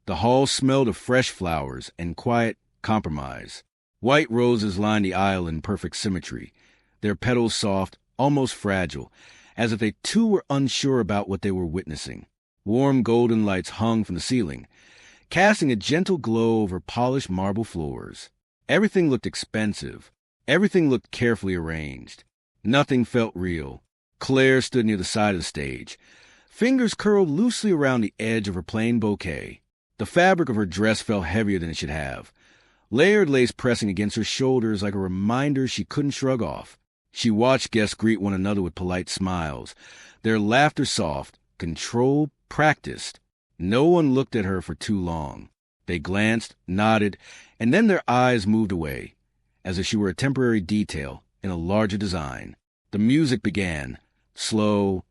The hall smelled of fresh flowers and quiet compromise. White roses lined the aisle in perfect symmetry, their petals soft, almost fragile, as if they too were unsure about what they were witnessing. Warm golden lights hung from the ceiling, casting a gentle glow over polished marble floors. Everything looked expensive. Everything looked carefully arranged. Nothing felt real. Claire stood near the side of the stage, fingers curled loosely around the edge of her plain bouquet. The fabric of her dress felt heavier than it should have, layered lace pressing against her shoulders like a reminder she couldn't shrug off. She watched guests greet one another with polite smiles, their laughter soft, controlled, practiced. No one looked at her for too long. They glanced, nodded, and then their eyes moved away, as if she were a temporary detail in a larger design. The music began, slow,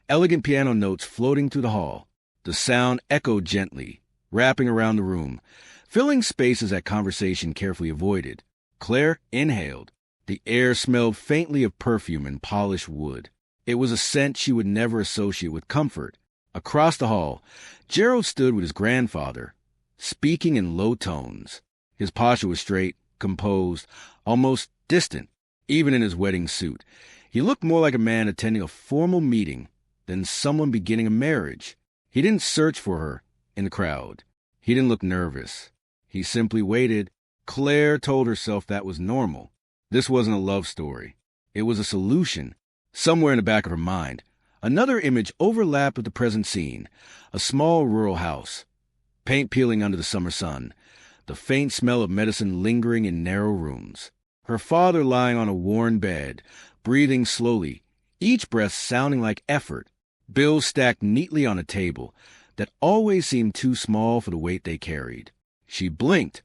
elegant piano notes floating through the hall. The sound echoed gently, wrapping around the room, filling spaces that conversation carefully avoided. Claire inhaled. The air smelled faintly of perfume and polished wood. It was a scent she would never associate with comfort. Across the hall, Gerald stood with his grandfather, speaking in low tones. His posture was straight, composed, almost distant, even in his wedding suit. He looked more like a man attending a formal meeting than someone beginning a marriage. He didn't search for her in the crowd. He didn't look nervous. He simply waited. Claire told herself that was normal. This wasn't a love story. It was a solution. Somewhere in the back of her mind, another image overlapped with the present scene. A small rural house, paint peeling under the summer sun, the faint smell of medicine lingering in narrow rooms. Her father lying on a worn bed, breathing slowly, each breath sounding like effort. Bills stacked neatly on a table that always seemed too small for the weight they carried. She blinked,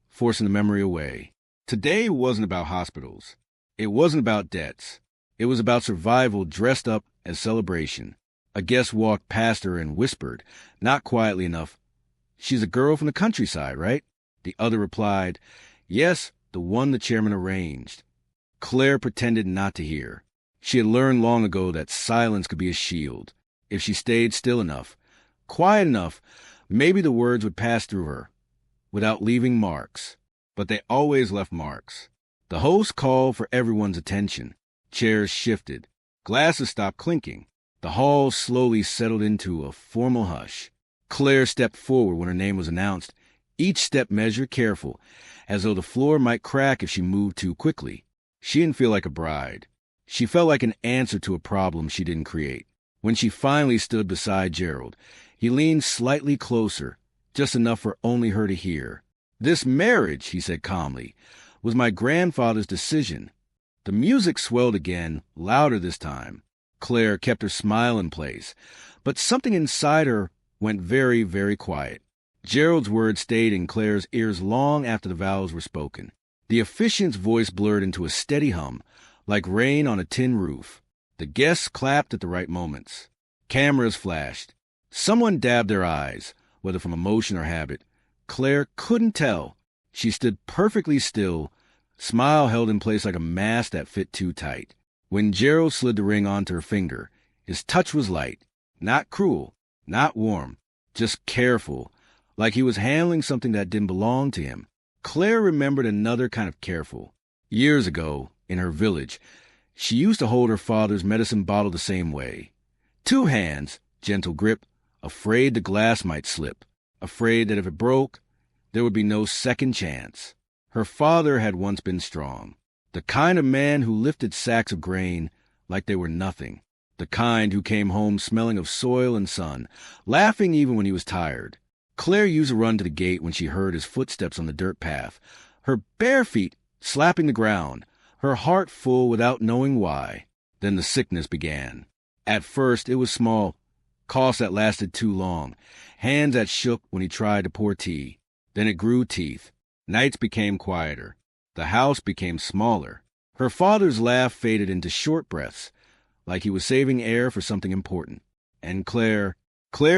forcing the memory away. Today wasn't about hospitals. It wasn't about debts. It was about survival dressed up as celebration. A guest walked past her and whispered, not quietly enough, "She's a girl from the countryside, right?" The other replied, "Yes, the one the chairman arranged." Claire pretended not to hear. She had learned long ago that silence could be a shield. If she stayed still enough, quiet enough, maybe the words would pass through her, without leaving marks. But they always left marks. The host called for everyone's attention. Chairs shifted. Glasses stopped clinking. The hall slowly settled into a formal hush. Claire stepped forward when her name was announced, each step measured, careful, as though the floor might crack if she moved too quickly. She didn't feel like a bride. She felt like an answer to a problem she didn't create. When she finally stood beside Gerald, he leaned slightly closer, just enough for only her to hear. "This marriage," he said calmly, "was my grandfather's decision." The music swelled again, louder this time. Claire kept her smile in place, but something inside her went very, very quiet. Gerald's words stayed in Claire's ears long after the vows were spoken. The officiant's voice blurred into a steady hum, like rain on a tin roof. The guests clapped at the right moments. Cameras flashed. Someone dabbed their eyes, whether from emotion or habit. Claire couldn't tell. She stood perfectly still, smile held in place like a mask that fit too tight. When Gerald slid the ring onto her finger, his touch was light, not cruel, not warm, just careful, like he was handling something that didn't belong to him. Claire remembered another kind of careful. Years ago, in her village, she used to hold her father's medicine bottle the same way. Two hands, gentle grip, afraid the glass might slip, afraid that if it broke, there would be no second chance. Her father had once been strong, the kind of man who lifted sacks of grain like they were nothing, the kind who came home smelling of soil and sun, laughing even when he was tired. Claire used to run to the gate when she heard his footsteps on the dirt path, her bare feet slapping the ground, her heart full without knowing why. Then the sickness began. At first it was small, coughs that lasted too long, hands that shook when he tried to pour tea. Then it grew teeth. Nights became quieter. The house became smaller. Her father's laugh faded into short breaths, like he was saving air for something important. And Claire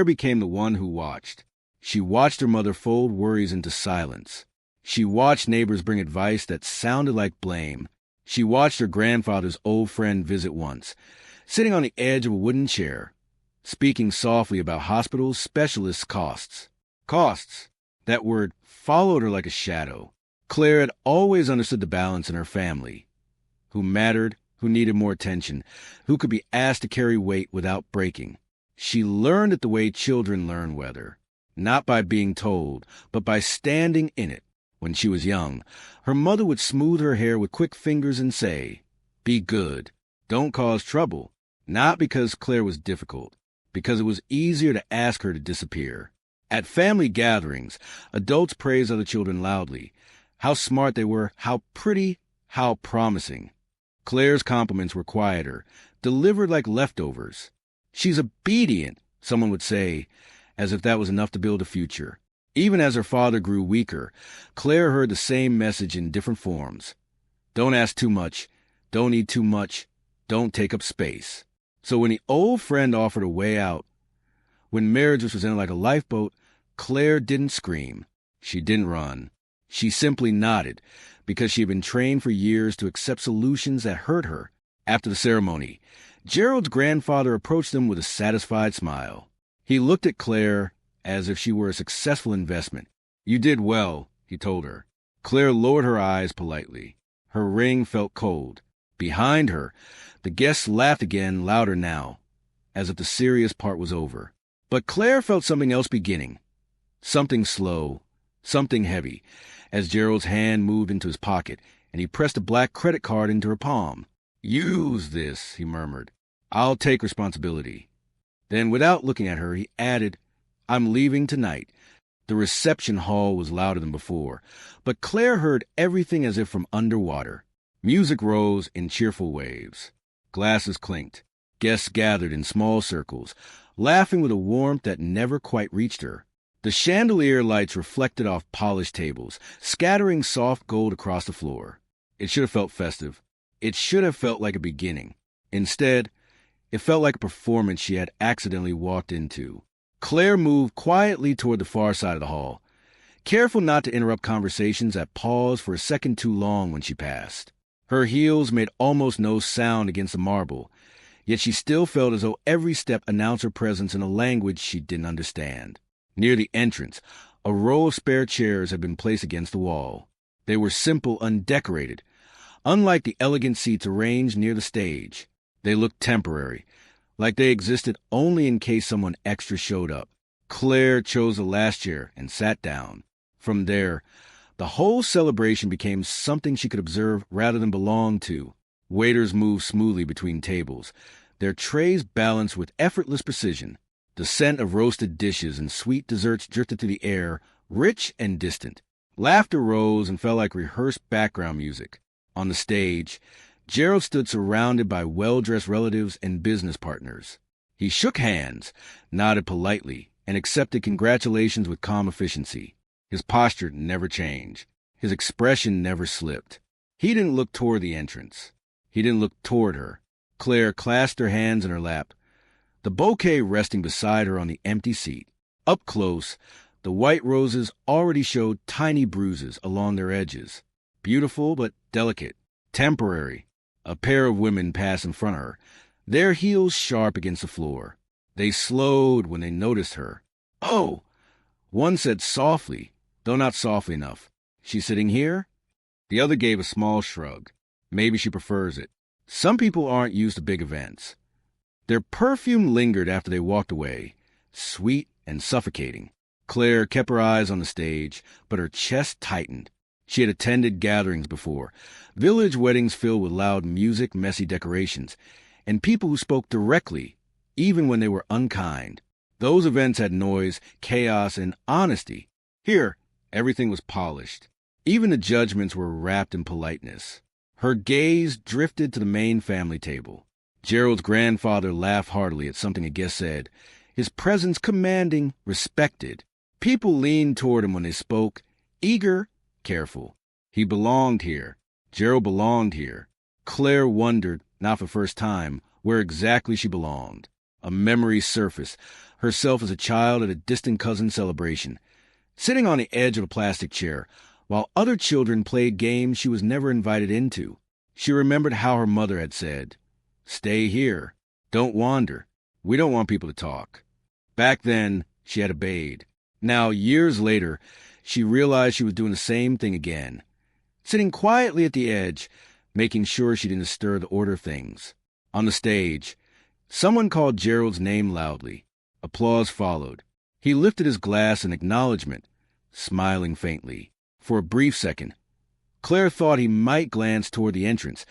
became the one who watched. She watched her mother fold worries into silence. She watched neighbors bring advice that sounded like blame. She watched her grandfather's old friend visit once, sitting on the edge of a wooden chair, speaking softly about hospitals, specialists, costs. Costs. That word followed her like a shadow. Claire had always understood the balance in her family. Who mattered, who needed more attention, who could be asked to carry weight without breaking. She learned it the way children learn weather. Not by being told, but by standing in it. When she was young, her mother would smooth her hair with quick fingers and say, "Be good. Don't cause trouble." Not because Claire was difficult, because it was easier to ask her to disappear. At family gatherings, adults praised other children loudly. How smart they were, how pretty, how promising. Claire's compliments were quieter, delivered like leftovers. "She's obedient," someone would say, as if that was enough to build a future. Even as her father grew weaker, Claire heard the same message in different forms. Don't ask too much, don't eat too much, don't take up space. So when the old friend offered a way out, when marriage was presented like a lifeboat, Claire didn't scream. She didn't run. She simply nodded, because she had been trained for years to accept solutions that hurt her. After the ceremony, Gerald's grandfather approached them with a satisfied smile. He looked at Claire as if she were a successful investment. "You did well," he told her. Claire lowered her eyes politely. Her ring felt cold. Behind her, the guests laughed again, louder now, as if the serious part was over. But Claire felt something else beginning. Something slow, something heavy, as Gerald's hand moved into his pocket, and he pressed a black credit card into her palm. "Use this," he murmured. "I'll take responsibility." Then, without looking at her, he added, "I'm leaving tonight." The reception hall was louder than before, but Claire heard everything as if from underwater. Music rose in cheerful waves. Glasses clinked. Guests gathered in small circles, laughing with a warmth that never quite reached her. The chandelier lights reflected off polished tables, scattering soft gold across the floor. It should have felt festive. It should have felt like a beginning. Instead, it felt like a performance she had accidentally walked into. Claire moved quietly toward the far side of the hall, careful not to interrupt conversations that paused for a second too long when she passed. Her heels made almost no sound against the marble, yet she still felt as though every step announced her presence in a language she didn't understand. Near the entrance, a row of spare chairs had been placed against the wall. They were simple, undecorated. Unlike the elegant seats arranged near the stage, they looked temporary, like they existed only in case someone extra showed up. Claire chose the last chair and sat down. From there, the whole celebration became something she could observe rather than belong to. Waiters moved smoothly between tables, their trays balanced with effortless precision. The scent of roasted dishes and sweet desserts drifted through the air, rich and distant. Laughter rose and fell like rehearsed background music. On the stage, Gerald stood surrounded by well-dressed relatives and business partners. He shook hands, nodded politely, and accepted congratulations with calm efficiency. His posture never changed. His expression never slipped. He didn't look toward the entrance. He didn't look toward her. Claire clasped her hands in her lap, the bouquet resting beside her on the empty seat. Up close, the white roses already showed tiny bruises along their edges. Beautiful but delicate, temporary. A pair of women passed in front of her, their heels sharp against the floor. They slowed when they noticed her. "Oh!" One said softly, though not softly enough. "She's sitting here?" The other gave a small shrug. Maybe she prefers it. Some people aren't used to big events. Their perfume lingered after they walked away, sweet and suffocating. Claire kept her eyes on the stage, but her chest tightened. She had attended gatherings before, village weddings filled with loud music, messy decorations, and people who spoke directly, even when they were unkind. Those events had noise, chaos, and honesty. Here, everything was polished. Even the judgments were wrapped in politeness. Her gaze drifted to the main family table. Gerald's grandfather laughed heartily at something a guest said, his presence commanding, respected. People leaned toward him when they spoke, eager, careful. He belonged here. Gerald belonged here. Claire wondered, not for the first time, where exactly she belonged. A memory surfaced, herself as a child at a distant cousin's celebration, sitting on the edge of a plastic chair, while other children played games she was never invited into. She remembered how her mother had said, "Stay here. Don't wander. We don't want people to talk." Back then, she had obeyed. Now, years later, she realized she was doing the same thing again, sitting quietly at the edge, making sure she didn't stir the order of things. On the stage, someone called Gerald's name loudly. Applause followed. He lifted his glass in acknowledgement, smiling faintly. For a brief second, Claire thought he might glance toward the entrance,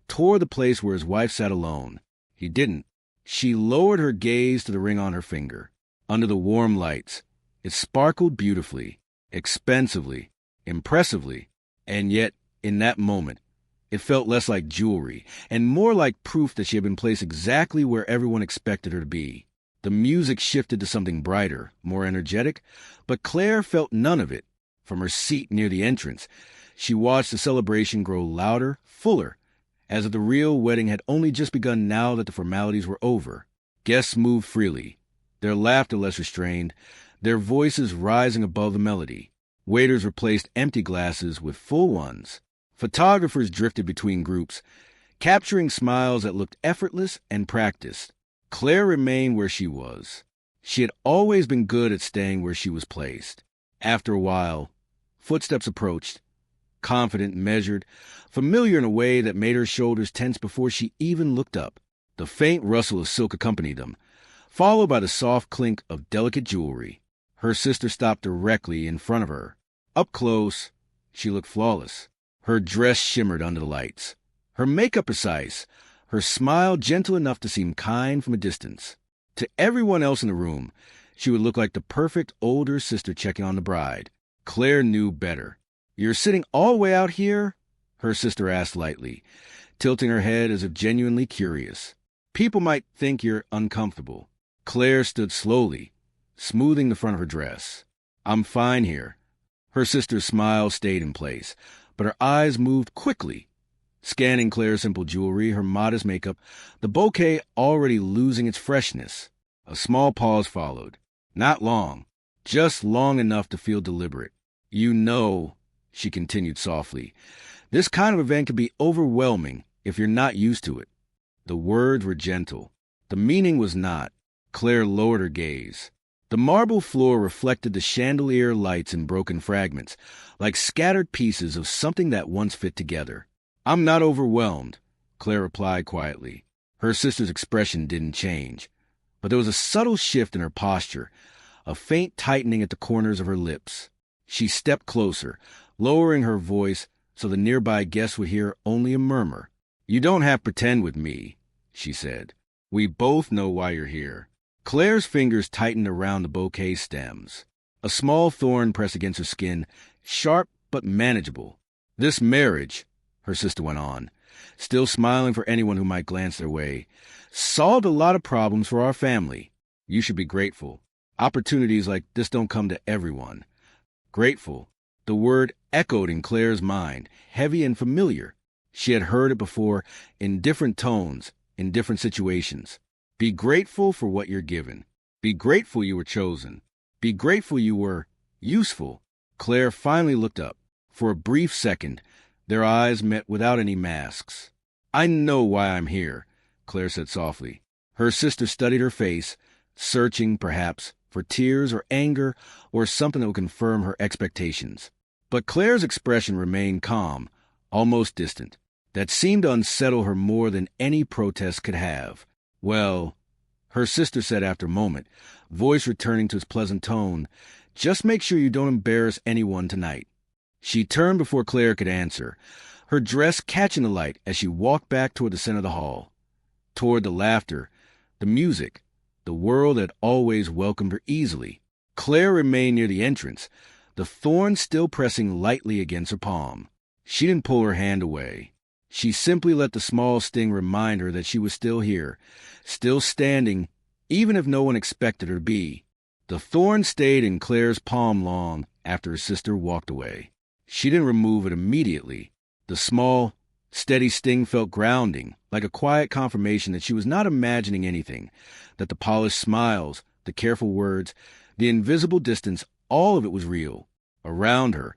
toward the place where his wife sat alone. He didn't. She lowered her gaze to the ring on her finger. Under the warm lights, it sparkled beautifully, expensively, impressively, and yet, in that moment, it felt less like jewelry and more like proof that she had been placed exactly where everyone expected her to be. The music shifted to something brighter, more energetic, but Claire felt none of it. From her seat near the entrance, she watched the celebration grow louder, fuller, as if the real wedding had only just begun now that the formalities were over. Guests moved freely, their laughter less restrained, their voices rising above the melody. Waiters replaced empty glasses with full ones. Photographers drifted between groups, capturing smiles that looked effortless and practiced. Claire remained where she was. She had always been good at staying where she was placed. After a while, footsteps approached, confident, measured, familiar in a way that made her shoulders tense before she even looked up. The faint rustle of silk accompanied them, followed by the soft clink of delicate jewelry. Her sister stopped directly in front of her. Up close, she looked flawless. Her dress shimmered under the lights, her makeup precise, her smile gentle enough to seem kind from a distance. To everyone else in the room, she would look like the perfect older sister checking on the bride. Claire knew better. "You're sitting all the way out here?" her sister asked lightly, tilting her head as if genuinely curious. "People might think you're uncomfortable." Claire stood slowly, smoothing the front of her dress. "I'm fine here." Her sister's smile stayed in place, but her eyes moved quickly, scanning Claire's simple jewelry, her modest makeup, the bouquet already losing its freshness. A small pause followed. Not long, just long enough to feel deliberate. "You know," she continued softly, "this kind of event can be overwhelming if you're not used to it." The words were gentle. The meaning was not. Claire lowered her gaze. The marble floor reflected the chandelier lights in broken fragments, like scattered pieces of something that once fit together. "I'm not overwhelmed," Claire replied quietly. Her sister's expression didn't change, but there was a subtle shift in her posture, a faint tightening at the corners of her lips. She stepped closer, lowering her voice so the nearby guests would hear only a murmur. "You don't have to pretend with me," she said. "We both know why you're here." Claire's fingers tightened around the bouquet stems. A small thorn pressed against her skin, sharp but manageable. "This marriage," her sister went on, still smiling for anyone who might glance their way, "solved a lot of problems for our family. You should be grateful. Opportunities like this don't come to everyone." Grateful. The word echoed in Claire's mind, heavy and familiar. She had heard it before, in different tones, in different situations. Be grateful for what you're given. Be grateful you were chosen. Be grateful you were useful. Claire finally looked up. For a brief second, their eyes met without any masks. "I know why I'm here," Claire said softly. Her sister studied her face, searching, perhaps, for tears or anger or something that would confirm her expectations. But Claire's expression remained calm, almost distant. That seemed to unsettle her more than any protest could have. "Well," her sister said after a moment, voice returning to its pleasant tone, "just make sure you don't embarrass anyone tonight." She turned before Claire could answer, her dress catching the light as she walked back toward the center of the hall, toward the laughter, the music, the world that always welcomed her easily. Claire remained near the entrance, the thorn still pressing lightly against her palm. She didn't pull her hand away. She simply let the small sting remind her that she was still here, still standing, even if no one expected her to be. The thorn stayed in Claire's palm long after her sister walked away. She didn't remove it immediately. The small, steady sting felt grounding, like a quiet confirmation that she was not imagining anything, that the polished smiles, the careful words, the invisible distance, all of it was real. Around her,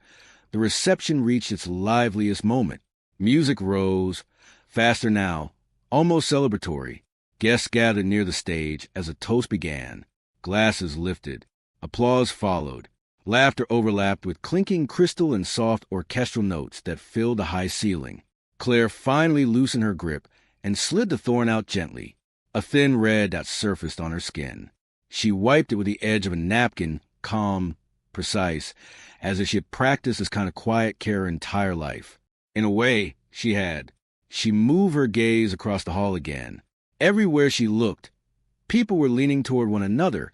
the reception reached its liveliest moment. Music rose, faster now, almost celebratory. Guests gathered near the stage as a toast began. Glasses lifted. Applause followed. Laughter overlapped with clinking crystal and soft orchestral notes that filled the high ceiling. Claire finally loosened her grip and slid the thorn out gently, a thin red that surfaced on her skin. She wiped it with the edge of a napkin, calm, precise, as if she had practiced this kind of quiet care her entire life. In a way, she had. She moved her gaze across the hall again. Everywhere she looked, people were leaning toward one another,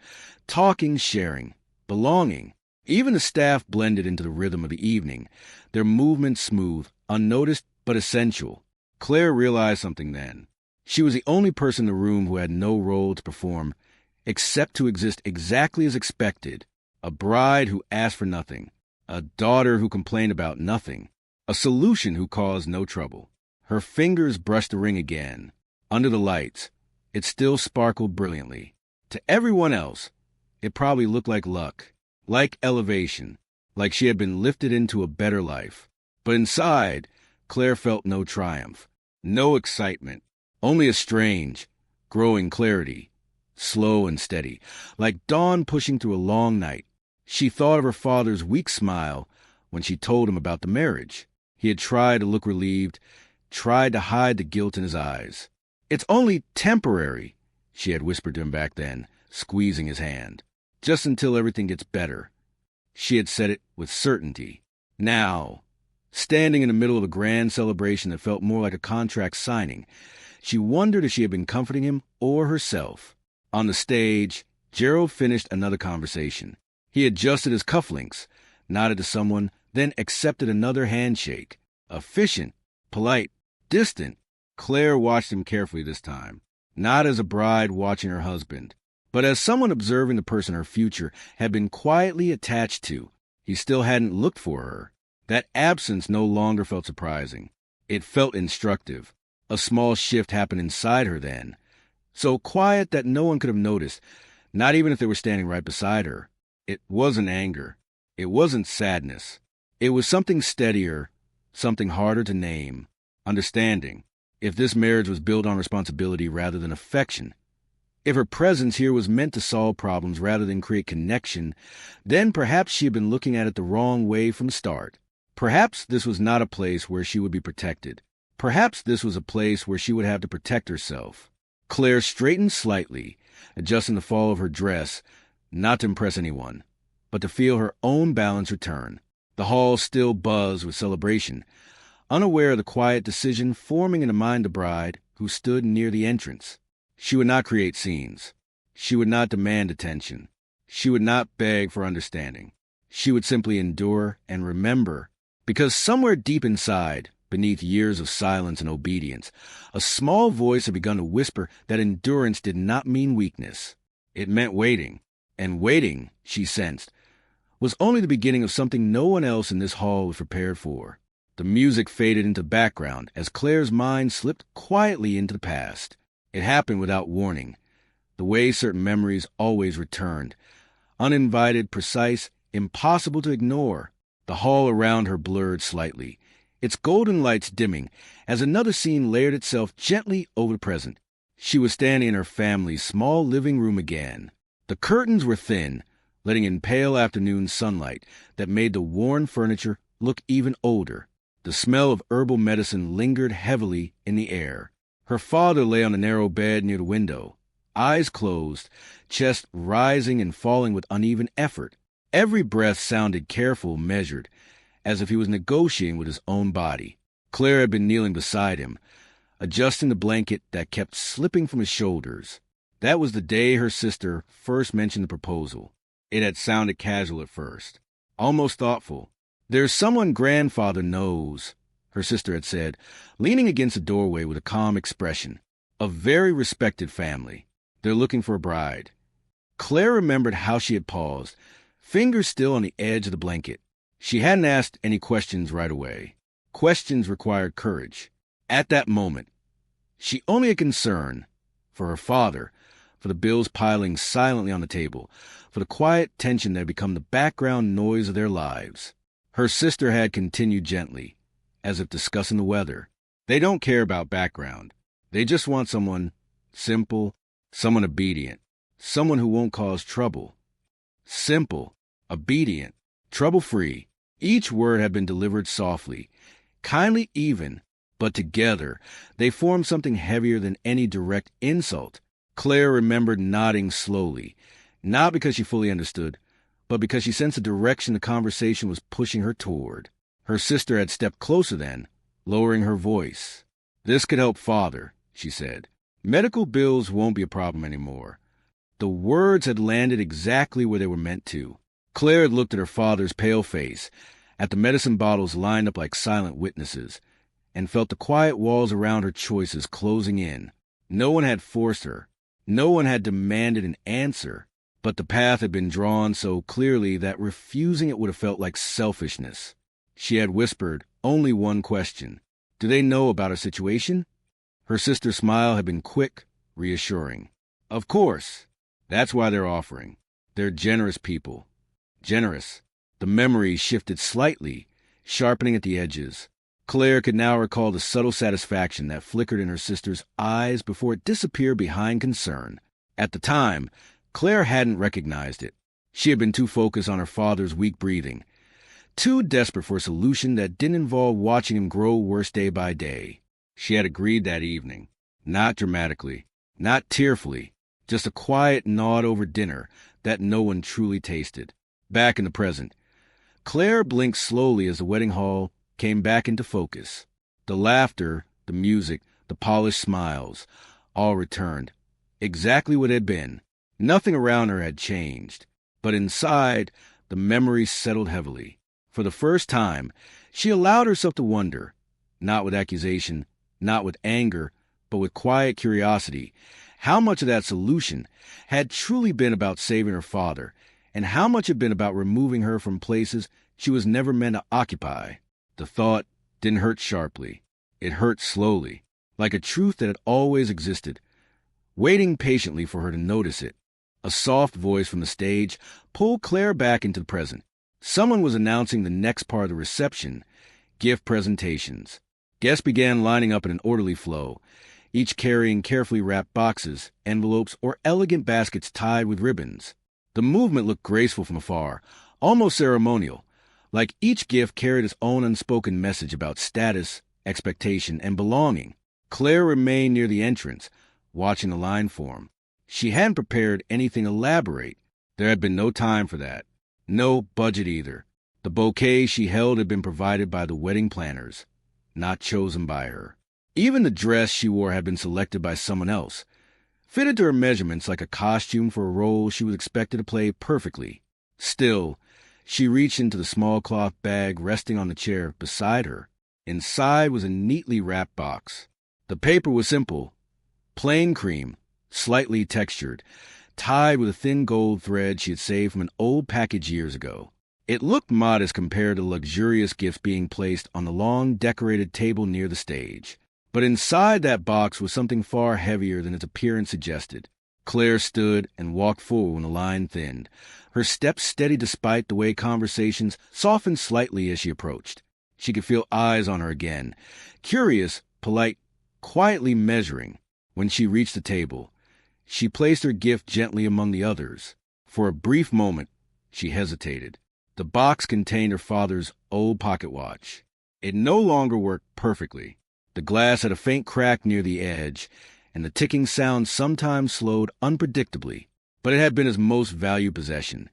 talking, sharing, belonging. Even the staff blended into the rhythm of the evening, their movements smooth, unnoticed, but essential. Claire realized something then. She was the only person in the room who had no role to perform, except to exist exactly as expected. A bride who asked for nothing, a daughter who complained about nothing, a solution who caused no trouble. Her fingers brushed the ring again. Under the lights, it still sparkled brilliantly. To everyone else, it probably looked like luck. Like elevation, like she had been lifted into a better life. But inside, Claire felt no triumph, no excitement, only a strange, growing clarity, slow and steady, like dawn pushing through a long night. She thought of her father's weak smile when she told him about the marriage. He had tried to look relieved, tried to hide the guilt in his eyes. "It's only temporary," she had whispered to him back then, squeezing his hand. "Just until everything gets better." She had said it with certainty. Now, standing in the middle of a grand celebration that felt more like a contract signing, she wondered if she had been comforting him or herself. On the stage, Gerald finished another conversation. He adjusted his cufflinks, nodded to someone, then accepted another handshake. Efficient, polite, distant. Claire watched him carefully this time, not as a bride watching her husband, but as someone observing the person her future had been quietly attached to. He still hadn't looked for her. That absence no longer felt surprising. It felt instructive. A small shift happened inside her then, so quiet that no one could have noticed, not even if they were standing right beside her. It wasn't anger. It wasn't sadness. It was something steadier, something harder to name. Understanding. If this marriage was built on responsibility rather than affection, if her presence here was meant to solve problems rather than create connection, then perhaps she had been looking at it the wrong way from the start. Perhaps this was not a place where she would be protected. Perhaps this was a place where she would have to protect herself. Claire straightened slightly, adjusting the fall of her dress, not to impress anyone, but to feel her own balance return. The hall still buzzed with celebration, unaware of the quiet decision forming in the mind of the bride who stood near the entrance. She would not create scenes. She would not demand attention. She would not beg for understanding. She would simply endure and remember, because somewhere deep inside, beneath years of silence and obedience, a small voice had begun to whisper that endurance did not mean weakness. It meant waiting, and waiting, she sensed, was only the beginning of something no one else in this hall was prepared for. The music faded into the background as Claire's mind slipped quietly into the past. It happened without warning, the way certain memories always returned, uninvited, precise, impossible to ignore. The hall around her blurred slightly, its golden lights dimming as another scene layered itself gently over the present. She was standing in her family's small living room again. The curtains were thin, letting in pale afternoon sunlight that made the worn furniture look even older. The smell of herbal medicine lingered heavily in the air. Her father lay on a narrow bed near the window, eyes closed, chest rising and falling with uneven effort. Every breath sounded careful, measured, as if he was negotiating with his own body. Claire had been kneeling beside him, adjusting the blanket that kept slipping from his shoulders. That was the day her sister first mentioned the proposal. It had sounded casual at first, almost thoughtful. "There's someone grandfather knows," her sister had said, leaning against the doorway with a calm expression. "A very respected family. They're looking for a bride." Claire remembered how she had paused, fingers still on the edge of the blanket. She hadn't asked any questions right away. Questions required courage. At that moment, she only had concern for her father, for the bills piling silently on the table, for the quiet tension that had become the background noise of their lives. Her sister had continued gently, as if discussing the weather. "They don't care about background. They just want someone simple, someone obedient, someone who won't cause trouble. Simple, obedient, trouble-free. Each word had been delivered softly, kindly even, but together they formed something heavier than any direct insult. Claire remembered nodding slowly, not because she fully understood, but because she sensed the direction the conversation was pushing her toward. Her sister had stepped closer then, lowering her voice. "This could help Father," she said. "Medical bills won't be a problem anymore." The words had landed exactly where they were meant to. Claire had looked at her father's pale face, at the medicine bottles lined up like silent witnesses, and felt the quiet walls around her choices closing in. No one had forced her. No one had demanded an answer, but the path had been drawn so clearly that refusing it would have felt like selfishness. She had whispered only one question. "Do they know about our situation?" Her sister's smile had been quick, reassuring. "Of course. That's why they're offering. They're generous people." Generous. The memory shifted slightly, sharpening at the edges. Claire could now recall the subtle satisfaction that flickered in her sister's eyes before it disappeared behind concern. At the time, Claire hadn't recognized it. She had been too focused on her father's weak breathing, too desperate for a solution that didn't involve watching him grow worse day by day. She had agreed that evening, not dramatically, not tearfully, just a quiet nod over dinner that no one truly tasted. Back in the present, Claire blinked slowly as the wedding hall came back into focus. The laughter, the music, the polished smiles, all returned. Exactly what it had been. Nothing around her had changed. But inside, the memories settled heavily. For the first time, she allowed herself to wonder, not with accusation, not with anger, but with quiet curiosity, how much of that solution had truly been about saving her father, and how much had been about removing her from places she was never meant to occupy. The thought didn't hurt sharply. It hurt slowly, like a truth that had always existed, waiting patiently for her to notice it. A soft voice from the stage pulled Claire back into the present. Someone was announcing the next part of the reception, gift presentations. Guests began lining up in an orderly flow, each carrying carefully wrapped boxes, envelopes, or elegant baskets tied with ribbons. The movement looked graceful from afar, almost ceremonial, like each gift carried its own unspoken message about status, expectation, and belonging. Claire remained near the entrance, watching the line form. She hadn't prepared anything elaborate. There had been no time for that. No budget either. The bouquet she held had been provided by the wedding planners, not chosen by her. Even the dress she wore had been selected by someone else, fitted to her measurements like a costume for a role she was expected to play perfectly. Still, she reached into the small cloth bag resting on the chair beside her. Inside was a neatly wrapped box. The paper was simple, plain cream, slightly textured, tied with a thin gold thread she had saved from an old package years ago. It looked modest compared to the luxurious gifts being placed on the long, decorated table near the stage. But inside that box was something far heavier than its appearance suggested. Claire stood and walked forward when the line thinned, her steps steady despite the way conversations softened slightly as she approached. She could feel eyes on her again, curious, polite, quietly measuring. When she reached the table, she placed her gift gently among the others. For a brief moment, she hesitated. The box contained her father's old pocket watch. It no longer worked perfectly. The glass had a faint crack near the edge, and the ticking sound sometimes slowed unpredictably. But it had been his most valued possession,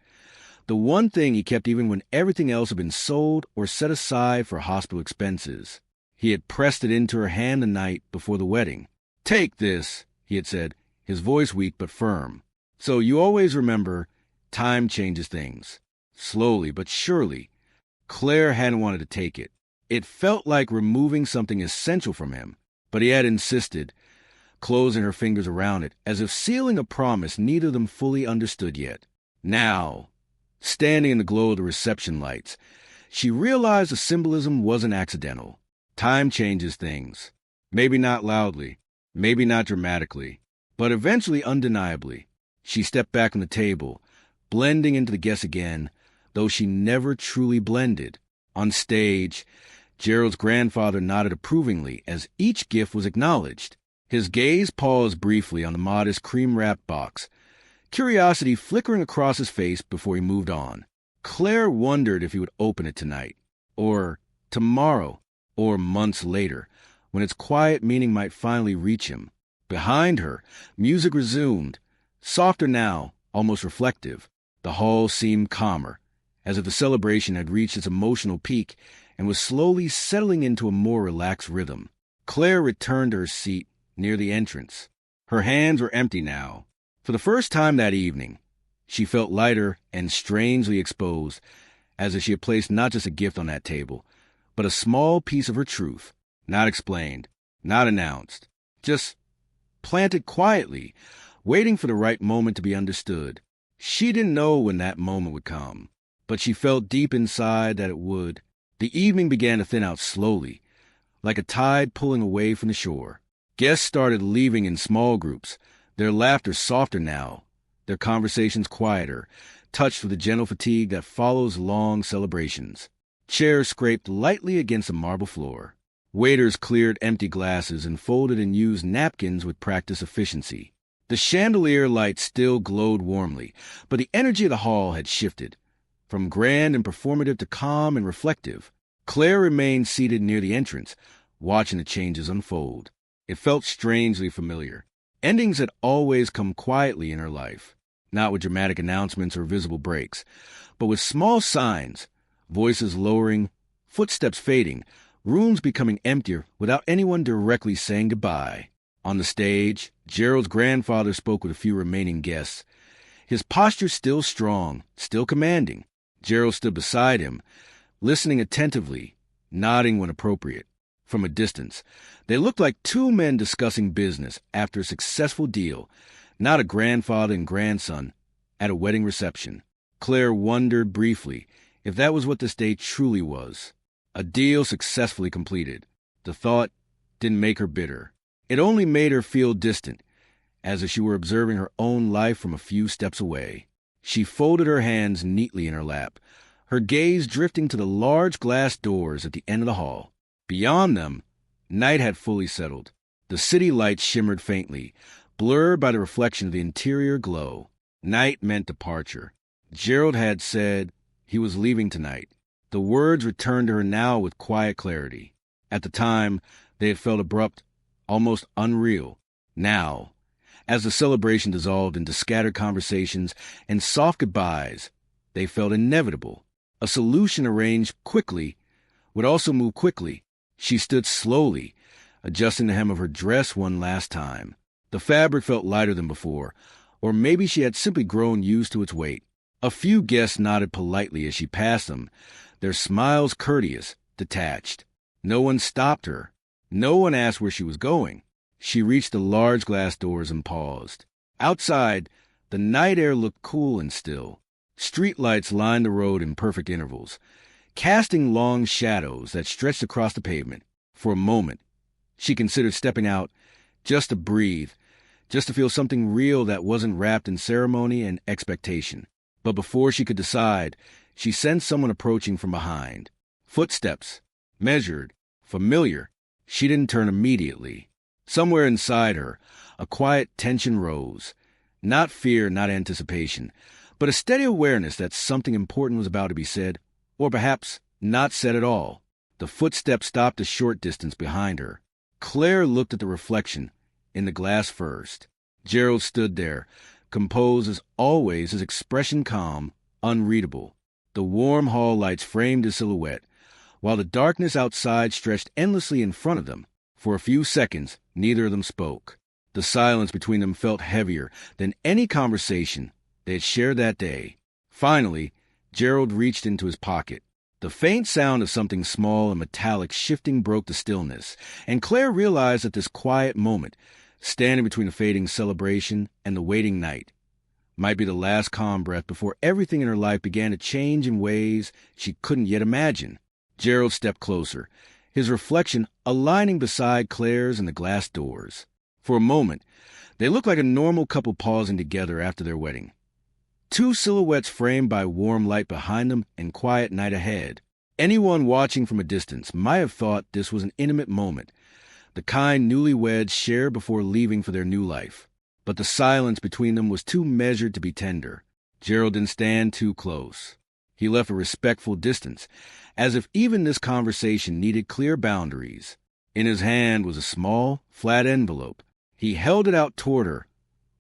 the one thing he kept even when everything else had been sold or set aside for hospital expenses. He had pressed it into her hand the night before the wedding. "Take this," he had said, his voice weak but firm. "So you always remember, time changes things." Slowly but surely, Claire hadn't wanted to take it. It felt like removing something essential from him, but he had insisted, closing her fingers around it, as if sealing a promise neither of them fully understood yet. Now, standing in the glow of the reception lights, she realized the symbolism wasn't accidental. Time changes things. Maybe not loudly, maybe not dramatically, but eventually undeniably. She stepped back from the table, blending into the guests again, though she never truly blended. On stage, Gerald's grandfather nodded approvingly as each gift was acknowledged. His gaze paused briefly on the modest cream-wrapped box, curiosity flickering across his face before he moved on. Claire wondered if he would open it tonight, or tomorrow, or months later, when its quiet meaning might finally reach him. Behind her, music resumed, softer now, almost reflective. The hall seemed calmer, as if the celebration had reached its emotional peak and was slowly settling into a more relaxed rhythm. Claire returned to her seat near the entrance. Her hands were empty now. For the first time that evening, she felt lighter and strangely exposed, as if she had placed not just a gift on that table, but a small piece of her truth, not explained, not announced, just planted quietly, waiting for the right moment to be understood. She didn't know when that moment would come, but she felt deep inside that it would. The evening began to thin out slowly, like a tide pulling away from the shore. Guests started leaving in small groups, their laughter softer now, their conversations quieter, touched with the gentle fatigue that follows long celebrations. Chairs scraped lightly against the marble floor. Waiters cleared empty glasses and folded and used napkins with practiced efficiency. The chandelier light still glowed warmly, but the energy of the hall had shifted, from grand and performative to calm and reflective. Claire remained seated near the entrance, watching the changes unfold. It felt strangely familiar. Endings had always come quietly in her life, not with dramatic announcements or visible breaks, but with small signs, voices lowering, footsteps fading, rooms becoming emptier without anyone directly saying goodbye. On the stage, Gerald's grandfather spoke with a few remaining guests. His posture still strong, still commanding. Gerald stood beside him, listening attentively, nodding when appropriate. From a distance, they looked like two men discussing business after a successful deal, not a grandfather and grandson at a wedding reception. Claire wondered briefly if that was what this day truly was. A deal successfully completed. The thought didn't make her bitter. It only made her feel distant, as if she were observing her own life from a few steps away. She folded her hands neatly in her lap, her gaze drifting to the large glass doors at the end of the hall. Beyond them, night had fully settled. The city lights shimmered faintly, blurred by the reflection of the interior glow. Night meant departure. Gerald had said he was leaving tonight. The words returned to her now with quiet clarity. At the time, they had felt abrupt, almost unreal. Now, as the celebration dissolved into scattered conversations and soft goodbyes, they felt inevitable. A solution arranged quickly would also move quickly. She stood slowly, adjusting the hem of her dress one last time. The fabric felt lighter than before, or maybe she had simply grown used to its weight. A few guests nodded politely as she passed them, their smiles courteous, detached. No one stopped her. No one asked where she was going. She reached the large glass doors and paused. Outside, the night air looked cool and still. Street lights lined the road in perfect intervals, casting long shadows that stretched across the pavement. For a moment, she considered stepping out just to breathe, just to feel something real that wasn't wrapped in ceremony and expectation. But before she could decide, she sensed someone approaching from behind. Footsteps, measured, familiar. She didn't turn immediately. Somewhere inside her, a quiet tension rose. Not fear, not anticipation, but a steady awareness that something important was about to be said, or perhaps not said at all. The footsteps stopped a short distance behind her. Claire looked at the reflection in the glass first. Gerald stood there, composed as always, his expression calm, unreadable. The warm hall lights framed his silhouette, while the darkness outside stretched endlessly in front of them. For a few seconds, neither of them spoke. The silence between them felt heavier than any conversation they had shared that day. Finally, Gerald reached into his pocket. The faint sound of something small and metallic shifting broke the stillness, and Claire realized at this quiet moment, standing between the fading celebration and the waiting night, might be the last calm breath before everything in her life began to change in ways she couldn't yet imagine. Gerald stepped closer, his reflection aligning beside Claire's in the glass doors. For a moment, they looked like a normal couple pausing together after their wedding. Two silhouettes framed by warm light behind them and quiet night ahead. Anyone watching from a distance might have thought this was an intimate moment, the kind newlyweds shared before leaving for their new life. But the silence between them was too measured to be tender. Gerald didn't stand too close. He left a respectful distance, as if even this conversation needed clear boundaries. In his hand was a small, flat envelope. He held it out toward her,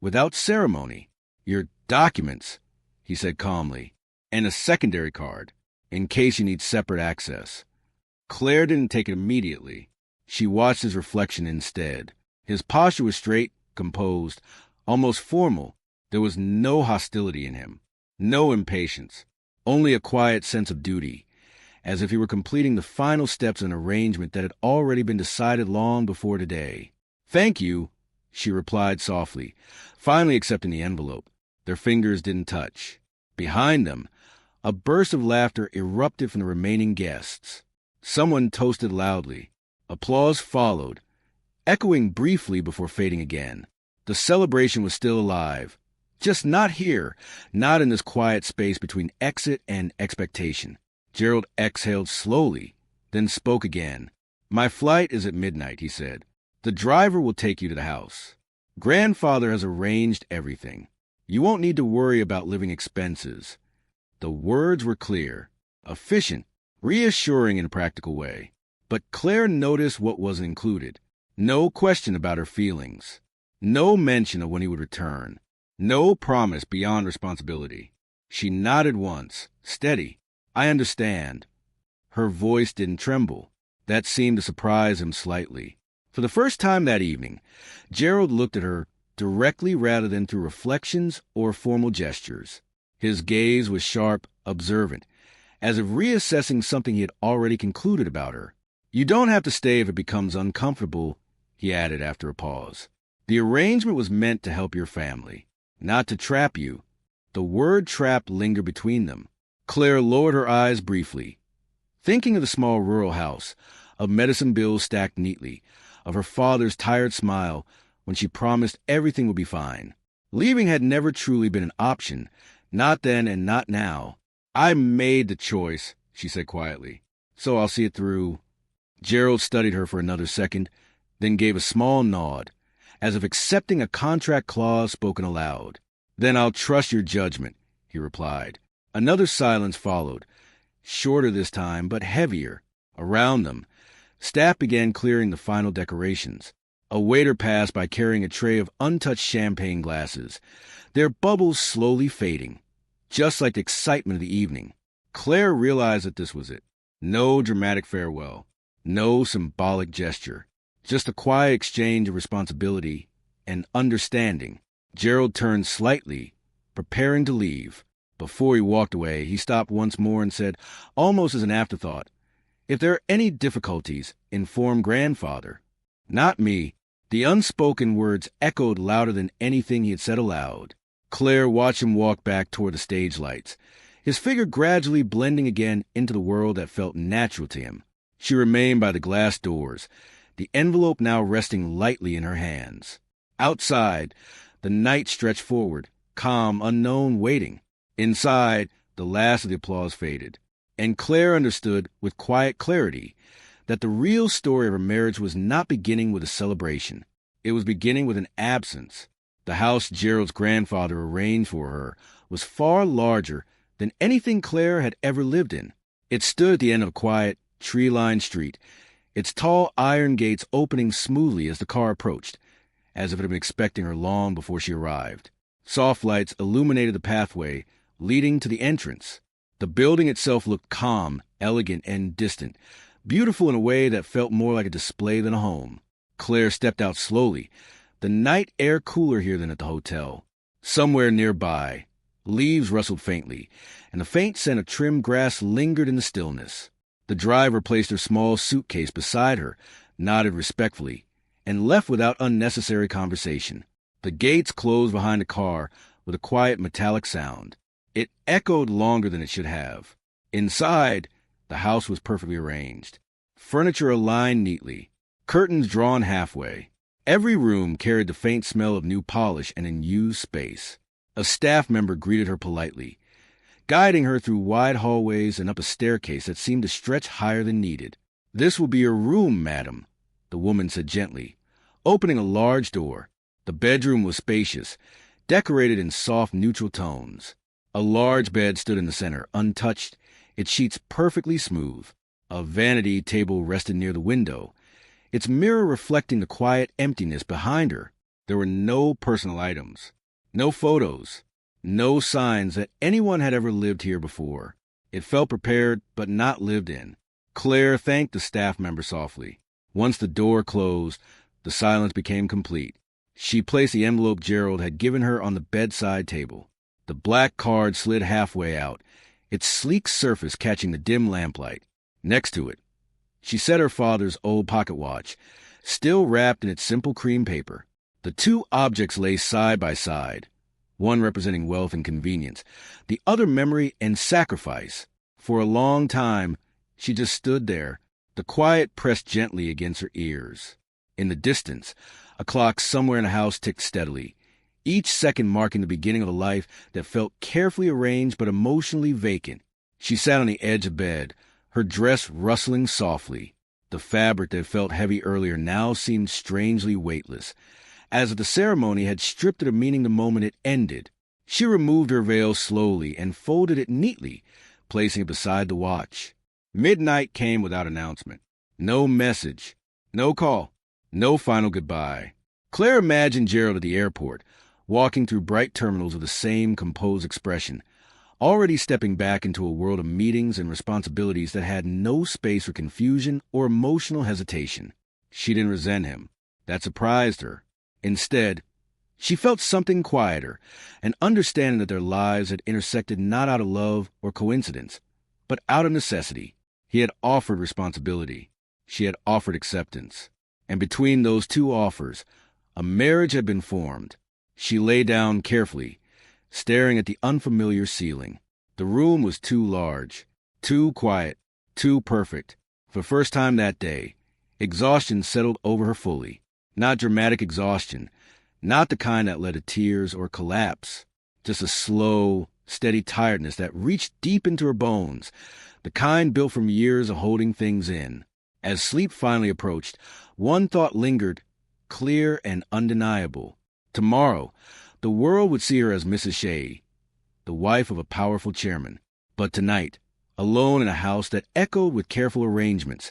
without ceremony. "Your documents," he said calmly, "and a secondary card, in case you need separate access." Claire didn't take it immediately. She watched his reflection instead. His posture was straight, composed, almost formal. There was no hostility in him, no impatience, only a quiet sense of duty, as if he were completing the final steps of an arrangement that had already been decided long before today. "Thank you," she replied softly, finally accepting the envelope. Their fingers didn't touch. Behind them, a burst of laughter erupted from the remaining guests. Someone toasted loudly. Applause followed, echoing briefly before fading again. The celebration was still alive, just not here, not in this quiet space between exit and expectation. Gerald exhaled slowly, then spoke again. "My flight is at midnight," he said. "The driver will take you to the house. Grandfather has arranged everything. You won't need to worry about living expenses." The words were clear, efficient, reassuring in a practical way. But Claire noticed what wasn't included. No question about her feelings. No mention of when he would return. No promise beyond responsibility. She nodded once, steady. "I understand." Her voice didn't tremble. That seemed to surprise him slightly. For the first time that evening, Gerald looked at her directly rather than through reflections or formal gestures. His gaze was sharp, observant, as if reassessing something he had already concluded about her. "You don't have to stay if it becomes uncomfortable," he added after a pause. "The arrangement was meant to help your family, not to trap you." The word trap lingered between them. Claire lowered her eyes briefly, thinking of the small rural house, of medicine bills stacked neatly, of her father's tired smile when she promised everything would be fine. Leaving had never truly been an option, not then and not now. "I made the choice," she said quietly, "so I'll see it through." Gerald studied her for another second, then gave a small nod, as if accepting a contract clause spoken aloud. "Then I'll trust your judgment," he replied. Another silence followed, shorter this time, but heavier. Around them, staff began clearing the final decorations. A waiter passed by carrying a tray of untouched champagne glasses, their bubbles slowly fading, just like the excitement of the evening. Claire realized that this was it. No dramatic farewell, no symbolic gesture, just a quiet exchange of responsibility and understanding. Gerald turned slightly, preparing to leave. Before he walked away, he stopped once more and said, almost as an afterthought, "If there are any difficulties, inform grandfather." "Not me." The unspoken words echoed louder than anything he had said aloud. Claire watched him walk back toward the stage lights, his figure gradually blending again into the world that felt natural to him. She remained by the glass doors, the envelope now resting lightly in her hands. Outside, the night stretched forward, calm, unknown, waiting. Inside, the last of the applause faded, and Claire understood with quiet clarity that the real story of her marriage was not beginning with a celebration. It was beginning with an absence. The house Gerald's grandfather arranged for her was far larger than anything Claire had ever lived in. It stood at the end of a quiet, tree-lined street, its tall iron gates opening smoothly as the car approached, as if it had been expecting her long before she arrived. Soft lights illuminated the pathway leading to the entrance. The building itself looked calm, elegant, and distant, beautiful in a way that felt more like a display than a home. Claire stepped out slowly, the night air cooler here than at the hotel. Somewhere nearby, leaves rustled faintly, and the faint scent of trimmed grass lingered in the stillness. The driver placed her small suitcase beside her, nodded respectfully, and left without unnecessary conversation. The gates closed behind the car with a quiet metallic sound. It echoed longer than it should have. Inside, the house was perfectly arranged. Furniture aligned neatly, curtains drawn halfway. Every room carried the faint smell of new polish and unused space. A staff member greeted her politely, guiding her through wide hallways and up a staircase that seemed to stretch higher than needed. "This will be your room, madam," the woman said gently, opening a large door. The bedroom was spacious, decorated in soft, neutral tones. A large bed stood in the center, untouched, its sheets perfectly smooth. A vanity table rested near the window, its mirror reflecting the quiet emptiness behind her. There were no personal items, no photos, no signs that anyone had ever lived here before. It felt prepared, but not lived in. Claire thanked the staff member softly. Once the door closed, the silence became complete. She placed the envelope Gerald had given her on the bedside table. The black card slid halfway out, its sleek surface catching the dim lamplight. Next to it, she set her father's old pocket watch, still wrapped in its simple cream paper. The two objects lay side by side, one representing wealth and convenience, the other memory and sacrifice. For a long time, she just stood there, the quiet pressed gently against her ears. In the distance, a clock somewhere in the house ticked steadily, each second marking the beginning of a life that felt carefully arranged but emotionally vacant. She sat on the edge of bed, her dress rustling softly. The fabric that felt heavy earlier now seemed strangely weightless, as if the ceremony had stripped it of meaning the moment it ended. She removed her veil slowly and folded it neatly, placing it beside the watch. Midnight came without announcement. No message, no call, no final goodbye. Claire imagined Gerald at the airport, walking through bright terminals with the same composed expression, already stepping back into a world of meetings and responsibilities that had no space for confusion or emotional hesitation. She didn't resent him. That surprised her. Instead, she felt something quieter, an understanding that their lives had intersected not out of love or coincidence, but out of necessity. He had offered responsibility. She had offered acceptance. And between those two offers, a marriage had been formed. She lay down carefully, staring at the unfamiliar ceiling. The room was too large, too quiet, too perfect. For the first time that day, exhaustion settled over her fully. Not dramatic exhaustion, not the kind that led to tears or collapse. Just a slow, steady tiredness that reached deep into her bones, the kind built from years of holding things in. As sleep finally approached, one thought lingered, clear and undeniable. Tomorrow, the world would see her as Mrs. Shea, the wife of a powerful chairman. But tonight, alone in a house that echoed with careful arrangements,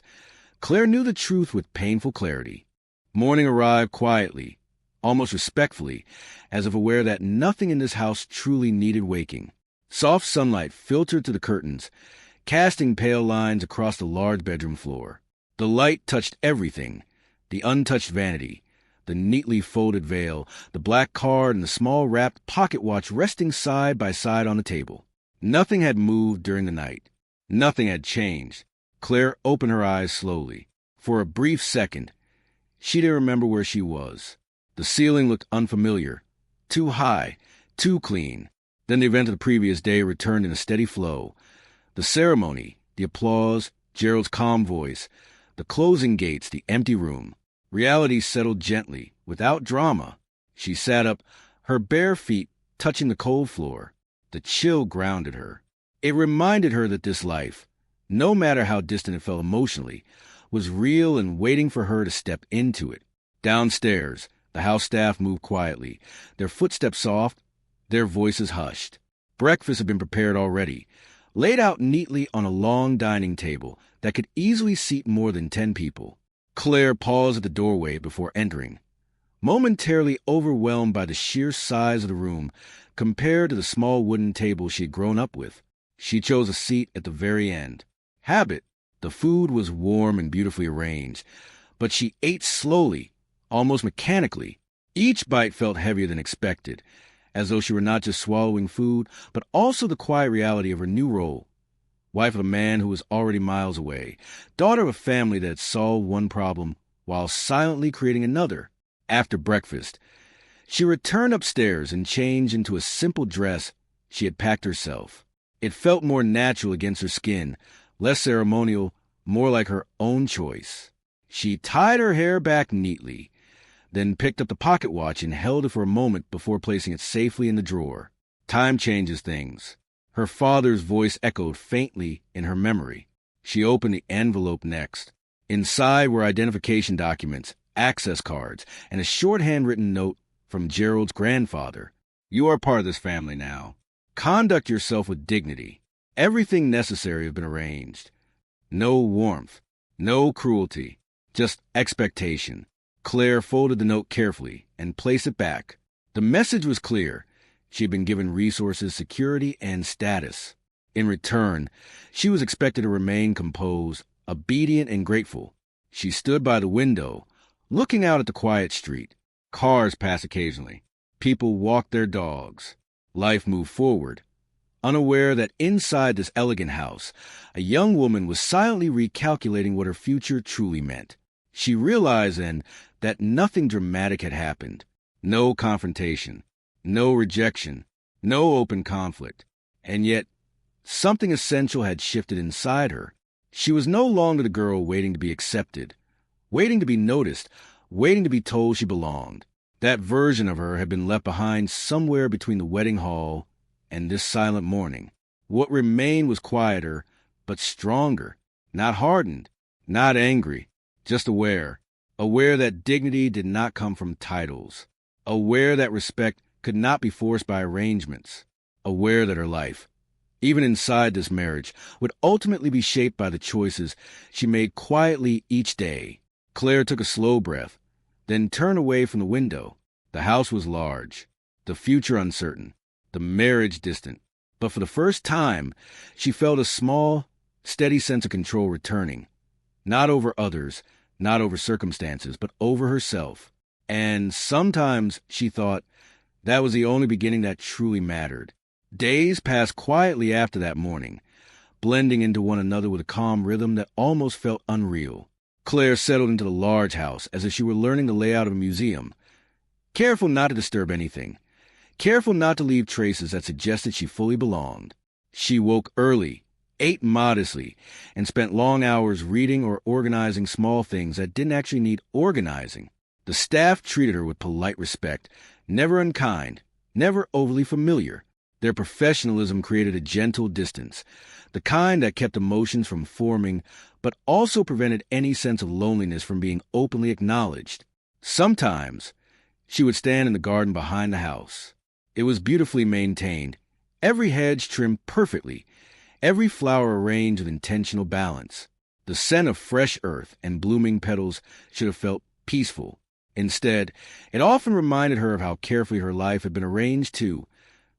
Claire knew the truth with painful clarity. Morning arrived quietly, almost respectfully, as if aware that nothing in this house truly needed waking. Soft sunlight filtered through the curtains, casting pale lines across the large bedroom floor. The light touched everything, the untouched vanity, the neatly folded veil, the black card, and the small wrapped pocket watch resting side by side on the table. Nothing had moved during the night. Nothing had changed. Claire opened her eyes slowly. For a brief second, she didn't remember where she was. The ceiling looked unfamiliar, too high, too clean. Then the event of the previous day returned in a steady flow. The ceremony, the applause, Gerald's calm voice, the closing gates, the empty room. Reality settled gently, without drama. She sat up, her bare feet touching the cold floor. The chill grounded her. It reminded her that this life, no matter how distant it felt emotionally, was real and waiting for her to step into it. Downstairs, the house staff moved quietly, their footsteps soft, their voices hushed. Breakfast had been prepared already, laid out neatly on a long dining table that could easily seat more than 10 people. Claire paused at the doorway before entering, momentarily overwhelmed by the sheer size of the room compared to the small wooden table she had grown up with. She chose a seat at the very end. Habit. The food was warm and beautifully arranged, but she ate slowly, almost mechanically. Each bite felt heavier than expected, as though she were not just swallowing food, but also the quiet reality of her new role. Wife of a man who was already miles away, daughter of a family that had solved one problem while silently creating another. After breakfast, she returned upstairs and changed into a simple dress she had packed herself. It felt more natural against her skin, less ceremonial, more like her own choice. She tied her hair back neatly, then picked up the pocket watch and held it for a moment before placing it safely in the drawer. Time changes things. Her father's voice echoed faintly in her memory. She opened the envelope next. Inside were identification documents, access cards, and a short handwritten note from Gerald's grandfather. "You are part of this family now. Conduct yourself with dignity. Everything necessary has been arranged. No warmth, no cruelty, just expectation. Claire folded the note carefully and placed it back. The message was clear. She had been given resources, security, and status. In return, she was expected to remain composed, obedient, and grateful. She stood by the window, looking out at the quiet street. Cars passed occasionally. People walked their dogs. Life moved forward. Unaware that inside this elegant house, a young woman was silently recalculating what her future truly meant. She realized then that nothing dramatic had happened. No confrontation, no rejection, no open conflict. And yet, something essential had shifted inside her. She was no longer the girl waiting to be accepted, waiting to be noticed, waiting to be told she belonged. That version of her had been left behind somewhere between the wedding hall and this silent morning. What remained was quieter, but stronger, not hardened, not angry, just aware. Aware that dignity did not come from titles. Aware that respect could not be forced by arrangements. Aware that her life, even inside this marriage, would ultimately be shaped by the choices she made quietly each day. Claire took a slow breath, then turned away from the window. The house was large, the future uncertain, the marriage distant. But for the first time, she felt a small, steady sense of control returning. Not over others, not over circumstances, but over herself. And sometimes, she thought, that was the only beginning that truly mattered. Days passed quietly after that morning, blending into one another with a calm rhythm that almost felt unreal. Claire settled into the large house as if she were learning the layout of a museum, careful not to disturb anything, careful not to leave traces that suggested she fully belonged. She woke early, ate modestly, and spent long hours reading or organizing small things that didn't actually need organizing. The staff treated her with polite respect, never unkind, never overly familiar. Their professionalism created a gentle distance, the kind that kept emotions from forming, but also prevented any sense of loneliness from being openly acknowledged. Sometimes, she would stand in the garden behind the house. It was beautifully maintained, every hedge trimmed perfectly, every flower arranged with intentional balance. The scent of fresh earth and blooming petals should have felt peaceful. Instead, it often reminded her of how carefully her life had been arranged too.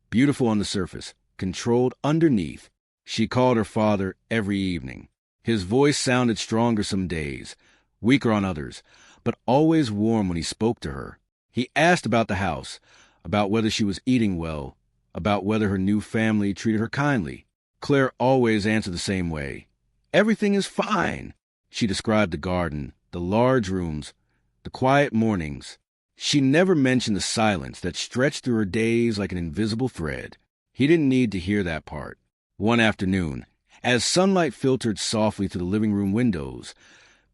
Beautiful on the surface, controlled underneath. She called her father every evening. His voice sounded stronger some days, weaker on others, but always warm when he spoke to her. He asked about the house, about whether she was eating well, about whether her new family treated her kindly. Claire always answered the same way. "Everything is fine." She described the garden, the large rooms, the quiet mornings. She never mentioned the silence that stretched through her days like an invisible thread. He didn't need to hear that part. One afternoon, as sunlight filtered softly through the living room windows,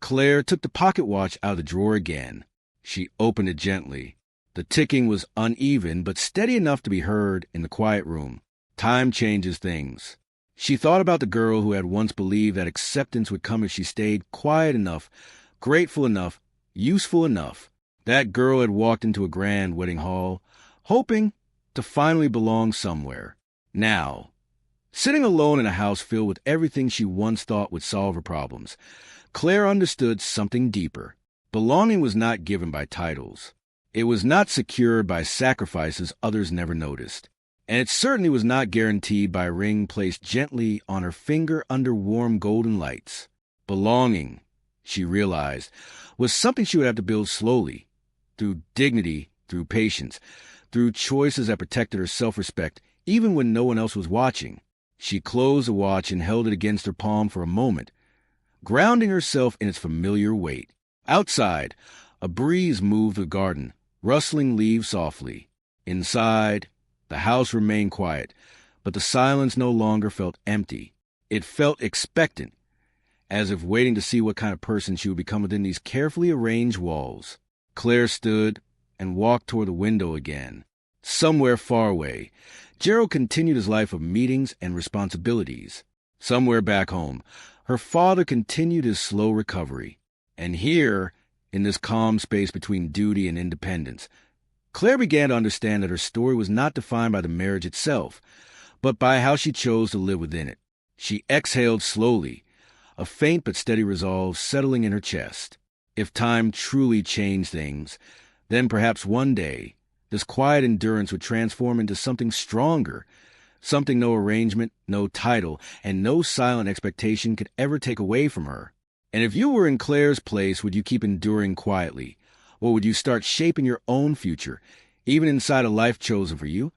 Claire took the pocket watch out of the drawer again. She opened it gently. The ticking was uneven, but steady enough to be heard in the quiet room. Time changes things. She thought about the girl who had once believed that acceptance would come if she stayed quiet enough, grateful enough, useful enough. That girl had walked into a grand wedding hall, hoping to finally belong somewhere. Now, sitting alone in a house filled with everything she once thought would solve her problems, Claire understood something deeper. Belonging was not given by titles. It was not secured by sacrifices others never noticed. And it certainly was not guaranteed by a ring placed gently on her finger under warm golden lights. Belonging, she realized, was something she would have to build slowly, through dignity, through patience, through choices that protected her self-respect, even when no one else was watching. She closed the watch and held it against her palm for a moment, grounding herself in its familiar weight. Outside, a breeze moved the garden, rustling leaves softly. Inside, the house remained quiet, but the silence no longer felt empty. It felt expectant, as if waiting to see what kind of person she would become within these carefully arranged walls. Claire stood and walked toward the window again. Somewhere far away, Gerald continued his life of meetings and responsibilities. Somewhere back home, her father continued his slow recovery. And here, in this calm space between duty and independence, Claire began to understand that her story was not defined by the marriage itself, but by how she chose to live within it. She exhaled slowly, a faint but steady resolve settling in her chest. If time truly changed things, then perhaps one day, this quiet endurance would transform into something stronger, something no arrangement, no title, and no silent expectation could ever take away from her. And if you were in Claire's place, would you keep enduring quietly? Or would you start shaping your own future, even inside a life chosen for you?